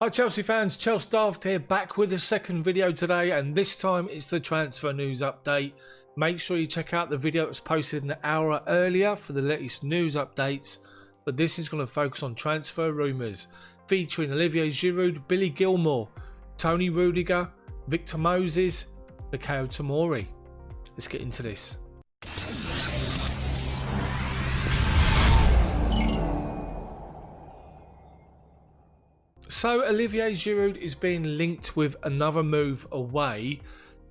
Hi Chelsea fans, Chels Daft here, back with a second video today, and this time it's the transfer news update. Make sure you check out the video that was posted an hour earlier for the latest news updates, but this is going to focus on transfer rumours featuring Olivier Giroud, Billy Gilmour, Toni Rudiger, Victor Moses, Fikayo Tomori. Let's get into this. So Olivier Giroud is being linked with another move away,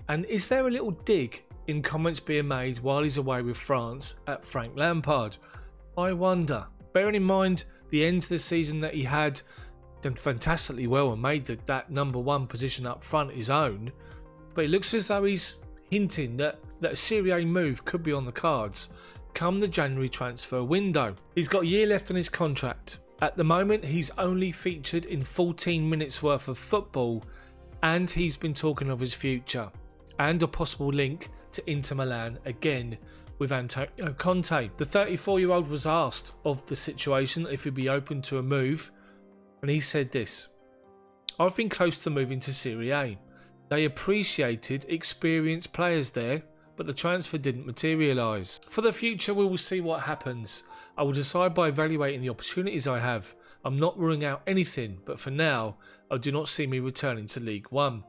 and is there a little dig in comments being made while he's away with France at Frank Lampard? I wonder. Bearing in mind the end of the season that he had done fantastically well and made that number one position up front his own, but it looks as though he's hinting that a Serie A move could be on the cards come the January transfer window. He's got a year left on his contract. At the moment, he's only featured in 14 minutes worth of football, and he's been talking of his future and a possible link to Inter Milan again with Antonio Conte. The 34-year-old was asked of the situation if he'd be open to a move, and he said this: "I've been close to moving to Serie A. They appreciated experienced players there, but the transfer didn't materialise. For the future, we will see what happens. I will decide by evaluating the opportunities I have. I'm not ruling out anything, but for now, I do not see me returning to League One.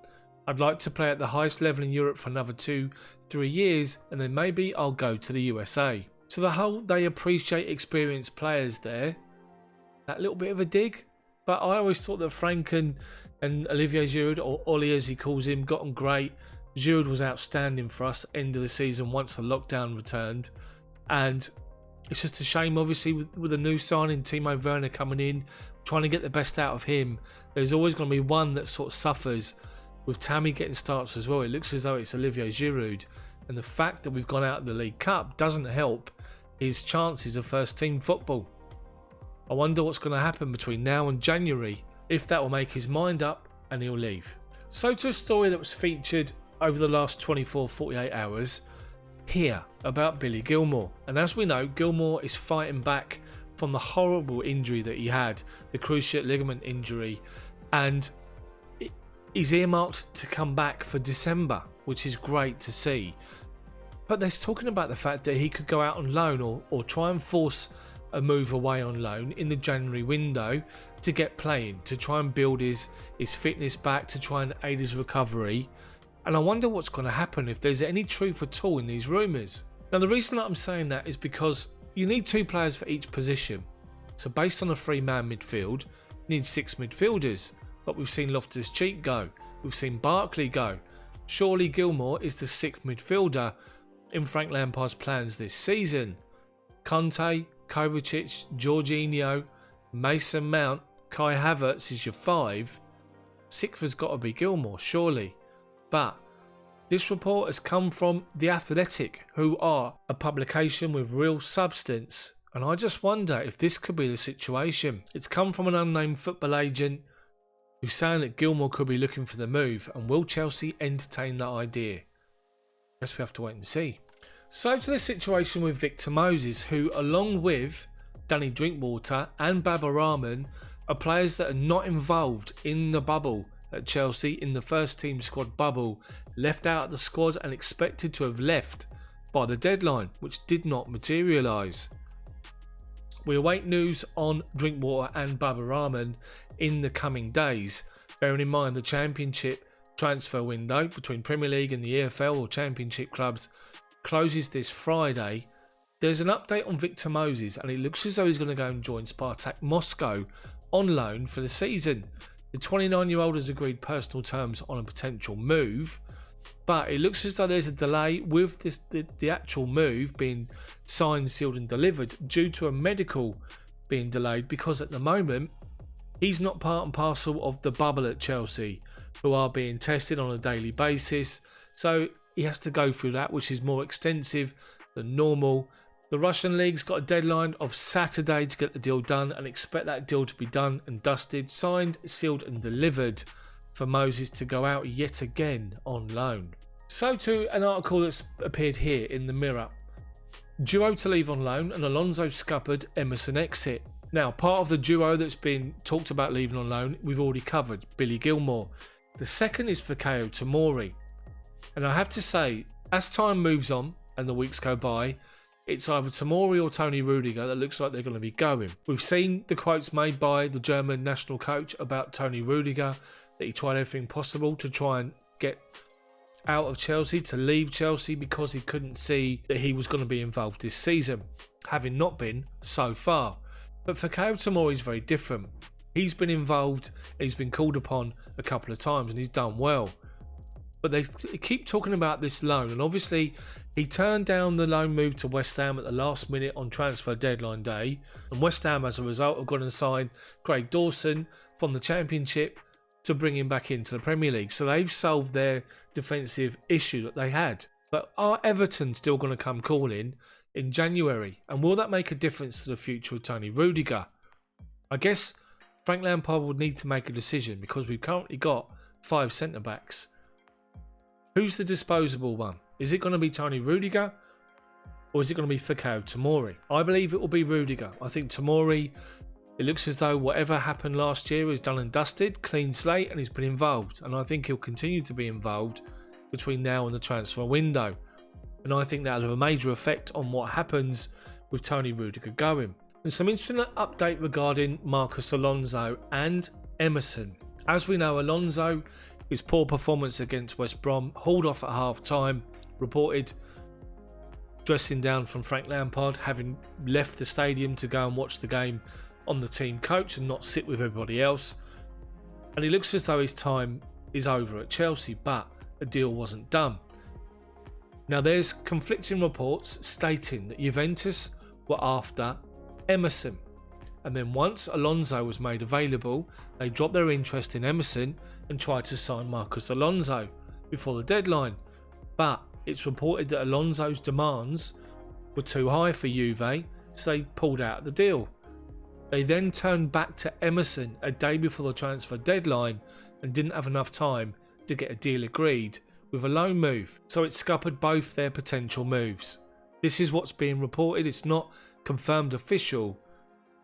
I'd like to play at the highest level in Europe for another 2-3 years, and then maybe I'll go to the USA." So the whole "they appreciate experienced players" there, that little bit of a dig. But I always thought that Frank and Olivier Giroud, or Oli as he calls him, got on great. Giroud was outstanding for us end of the season once the lockdown returned, and it's just a shame, obviously, with a new signing, Timo Werner coming in, trying to get the best out of him. There's always going to be one that sort of suffers. With Tammy getting starts as well, it looks as though it's Olivier Giroud, and the fact that we've gone out of the League Cup doesn't help his chances of first team football. I wonder what's going to happen between now and January, if that will make his mind up and he'll leave. So to a story that was featured over the last 24-48 hours here about Billy Gilmour. And as we know, Gilmour is fighting back from the horrible injury that he had, the cruciate ligament injury, and he's earmarked to come back for December, which is great to see. But they're talking about the fact that he could go out on loan or try and force a move away on loan in the January window to get playing, to try and build his fitness back, to try and aid his recovery. And I wonder what's going to happen, if there's any truth at all in these rumours. Now, the reason that I'm saying that is because you need 2 players for each position. So based on a 3-man midfield, you need 6 midfielders. But we've seen Loftus-Cheek go. We've seen Barkley go. Surely Gilmour is the 6th midfielder in Frank Lampard's plans this season. Conte, Kovacic, Jorginho, Mason Mount, Kai Havertz is your 5. 6th has got to be Gilmour, surely. But this report has come from The Athletic, who are a publication with real substance, and I just wonder if this could be the situation. It's come from an unnamed football agent who's saying that Gilmour could be looking for the move, and will Chelsea entertain that idea? Guess we have to wait and see. So to the situation with Victor Moses, who along with Danny Drinkwater and Baba Rahman are players that are not involved in the bubble at Chelsea, in the first team squad bubble, left out of the squad and expected to have left by the deadline, which did not materialise. We await news on Drinkwater and Baba Rahman in the coming days, bearing in mind the Championship transfer window between Premier League and the EFL or Championship clubs closes this Friday. There's an update on Victor Moses, and it looks as though he's going to go and join Spartak Moscow on loan for the season. The 29-year-old has agreed personal terms on a potential move, but it looks as though there's a delay with the actual move being signed, sealed and delivered due to a medical being delayed, because at the moment he's not part and parcel of the bubble at Chelsea, who are being tested on a daily basis. So he has to go through that, which is more extensive than normal. The Russian league's got a deadline of Saturday to get the deal done, and expect that deal to be done and dusted, signed, sealed and delivered for Moses to go out yet again on loan. So to an article that's appeared here in the Mirror. Duo to leave on loan and Alonso scuppered Emerson exit. Now, part of the duo that's been talked about leaving on loan, we've already covered, Billy Gilmour. The second is Fikayo Tomori. And I have to say, as time moves on and the weeks go by, it's either Tomori or Toni Rudiger that looks like they're going to be going. We've seen the quotes made by the German national coach about Toni Rudiger, that he tried everything possible to try and get out of Chelsea, to leave Chelsea, because he couldn't see that he was going to be involved this season, having not been so far. But Fikayo Tomori is very different. He's been involved, he's been called upon a couple of times and he's done well. But they keep talking about this loan, and obviously he turned down the loan move to West Ham at the last minute on transfer deadline day, and West Ham as a result have gone and signed Craig Dawson from the Championship to bring him back into the Premier League. So they've solved their defensive issue that they had. But are Everton still going to come calling in January? And will that make a difference to the future of Toni Rudiger? I guess Frank Lampard would need to make a decision, because we've currently got 5 centre-backs. Who's the disposable one? Is it going to be Toni Rudiger, or is it going to be Fikayo Tomori? I believe it will be Rudiger. I think Tomori, it looks as though whatever happened last year is done and dusted, clean slate, and he's been involved. And I think he'll continue to be involved between now and the transfer window. And I think that'll have a major effect on what happens with Toni Rudiger going. And some interesting update regarding Marcos Alonso and Emerson. As we know, Alonso, his poor performance against West Brom, hauled off at half time, reported dressing down from Frank Lampard, having left the stadium to go and watch the game on the team coach and not sit with everybody else. And it looks as though his time is over at Chelsea, but a deal wasn't done. Now, there's conflicting reports stating that Juventus were after Emerson, and then once Alonso was made available, they dropped their interest in Emerson and tried to sign Marcos Alonso before the deadline. But it's reported that Alonso's demands were too high for Juve, so they pulled out of the deal. They then turned back to Emerson a day before the transfer deadline and didn't have enough time to get a deal agreed with a loan move. So it scuppered both their potential moves. This is what's being reported. It's not confirmed official,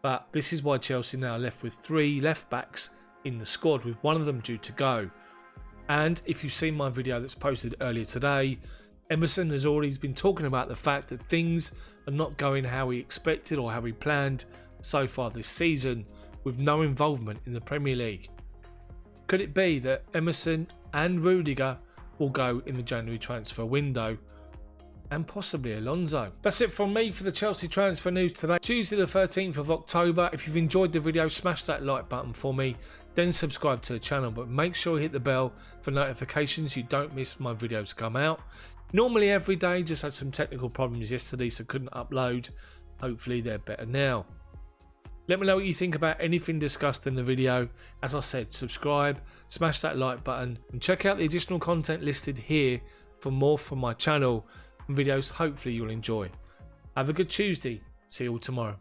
but this is why Chelsea now are left with 3 left backs in the squad, with one of them due to go. And if you've seen my video that's posted earlier today, Emerson has already been talking about the fact that things are not going how he expected or how he planned so far this season, with no involvement in the Premier League. Could it be that Emerson and Rudiger will go in the January transfer window, and possibly Alonso? That's it from me for the Chelsea transfer news today, Tuesday the 13th of October. If you've enjoyed the video, smash that like button for me, then subscribe to the channel, but make sure you hit the bell for notifications so you don't miss my videos come out. Normally every day, just had some technical problems yesterday so couldn't upload. Hopefully they're better now. Let me know what you think about anything discussed in the video. As I said, subscribe, smash that like button, and check out the additional content listed here for more from my channel and videos hopefully you'll enjoy. Have a good Tuesday. See you all tomorrow.